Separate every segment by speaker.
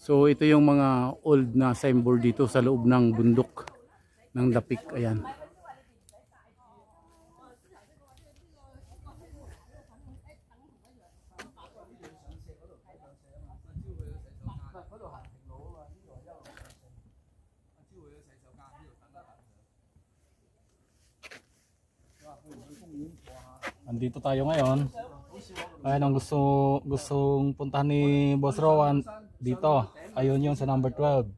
Speaker 1: So ito yung mga old na signboard dito sa loob ng bundok ng Dapik. Ayan. Andito tayo ngayon. Ayan ang gustong puntahan ni Boss Rowan dito. Ayun yung sa number 12.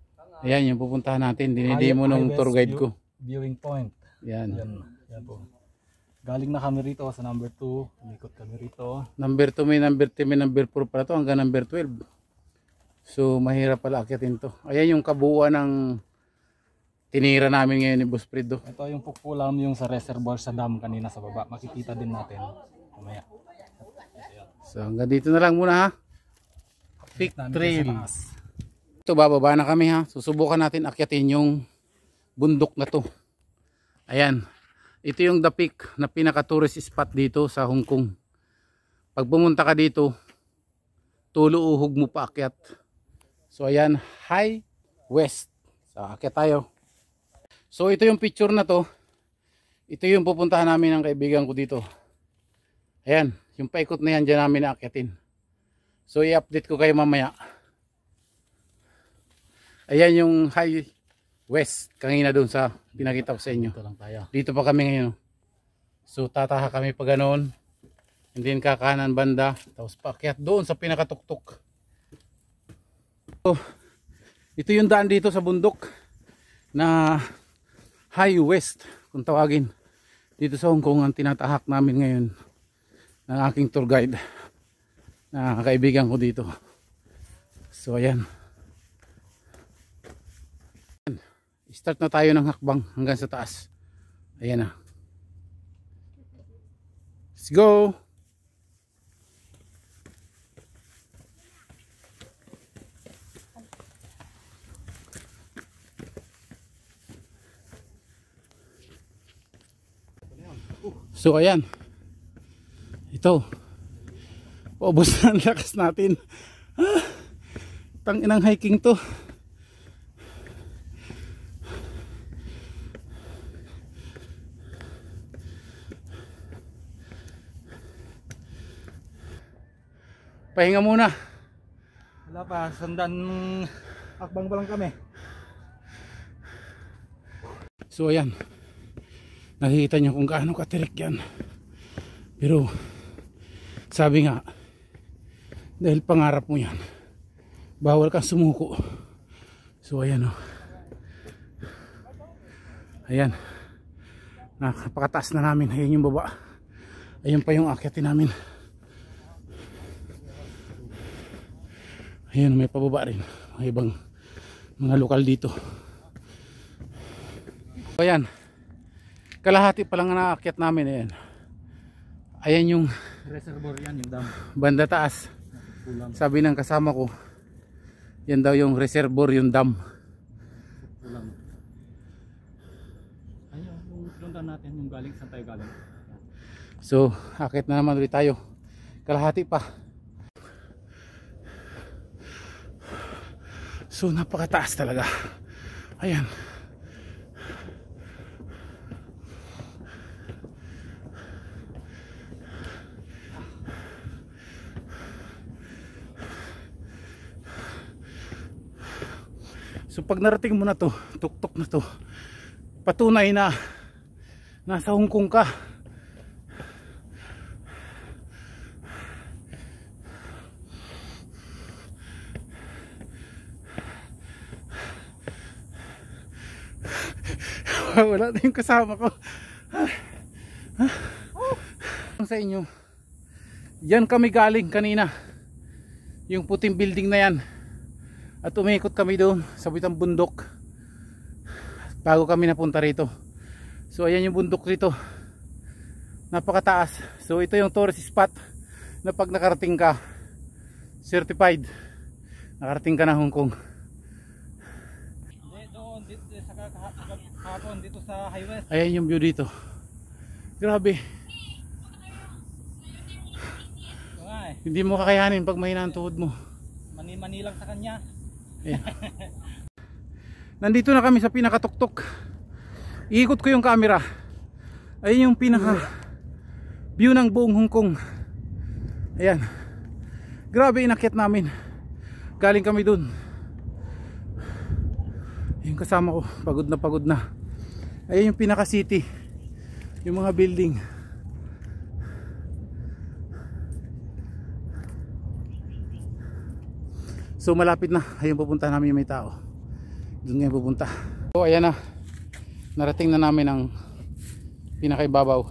Speaker 1: Ayan yung pupuntahan natin. Dinidemo nung tour guide ko. Viewing point. Yan. Yan po. Galing na kami rito sa number 2. Umikot kami rito. Number 2 may number 3 may number 4 pala to hanggang number 12. So mahirap pala akyatin to. Ayan yung kabuuan ng tinira namin ngayon ni Boss Fredo. Ito yung pukulam yung sa reservoir sa dam kanina sa baba. Makikita din natin mamaya. So hanggang dito na lang muna ha. Peak Trail. Ito bababa na kami ha. Susubukan natin akyatin yung bundok na to. Ayan. Ito yung The Peak na pinaka tourist spot dito sa Hong Kong. Pag pumunta ka dito, tuluuhog mo pa akyat. So ayan, High West. So akyat tayo. So ito yung picture na to. Ito yung pupuntahan namin ng kaibigan ko dito. Ayan, yung paikot na yan dyan namin naakyatin. So i-update ko kayo mamaya. Ayan yung High West. Kanina doon sa pinakita ko sa inyo. Dito lang tayo. Dito pa kami ngayon. So tataha kami pa ganoon. And then kakanan banda. Tapos paakyat doon sa pinakatuktok. So, ito yung daan dito sa bundok na High West kung tawagin. Dito sa Hong Kong ang tinatahak namin ngayon ng aking tour guide na kaibigan ko dito. So ayan. Start na tayo ng hakbang hanggang sa taas. Ayan na. Let's go! So ayan. Ito. Paubos na ang lakas natin. Tanginang hiking to. Pahinga muna. Wala pa, sandan hakbang pa lang kami. So ayan. Nakikita nyo kung gaano katirik yan. Pero sabi nga, dahil pangarap mo yan, bawal kang sumuko. So ayan o. Ayan. Nakapakataas na namin. Ayan yung baba. Ayan pa yung akyatin namin. Ayan, may pababa rin. May ibang mga lokal dito. Ayan. Kalahati pa lang na naakyat namin. Ayan. Ayan yung reservoir yan, yung dam. Banda taas. Sabi ng kasama ko, yan daw yung reservoir, yung dam. Ayan, yung sundan natin, yung galing, saan tayo galing. So, akyat na naman ulit tayo. Kalahati pa. So napakataas talaga. Ayan. So pag narating mo na to, tuktok na to, patunay na nasa Hong Kong ka. Wala na yung kasama ko. Sa inyo, yan kami galing kanina, yung puting building na yan, at umikot kami doon sa bitang bundok bago kami napunta rito. So ayan yung bundok dito, napakataas. So ito yung tourist spot na pag nakarating ka, certified nakarating ka na Hong Kong. Dito sa High West. Ayan yung view dito. Grabe. Hindi mo kakayanin pag mahina ang tuhod mo.
Speaker 2: Mani lang sa kanya.
Speaker 1: Ayan. Nandito na kami sa pinakatuktok. Iikot ko yung camera. Ayun yung pinaka view ng buong Hong Kong. Ayan. Grabe inakyat namin. Galing kami dun. Yung kasama ko, pagod na. Ayun yung pinaka city. Yung mga building. So malapit na. Ayun pupunta namin yung may tao. Doon ngayon pupunta. So ayan na. Narating na namin ang pinakaibabaw.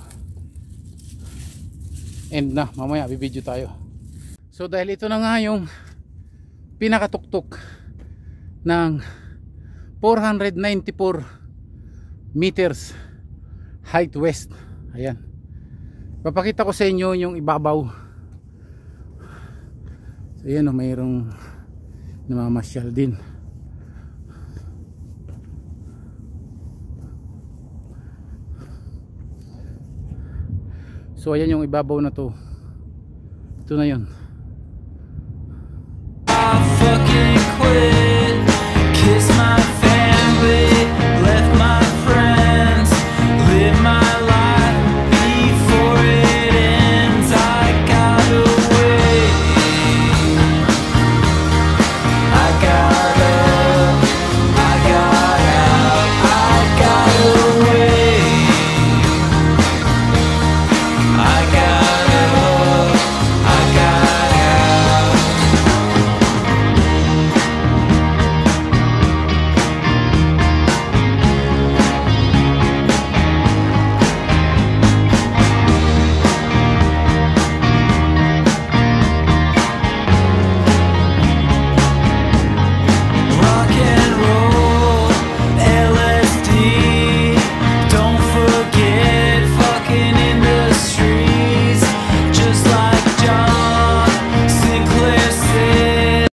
Speaker 1: End na. Mamaya bibidyo tayo. So dahil ito na nga yung pinakatuktok ng 494 meters height west. Ayan. Papakita ko sa inyo yung ibabaw. So ayan o, mayroong namamasyal din. So ayan yung ibabaw na to. Ito na yun.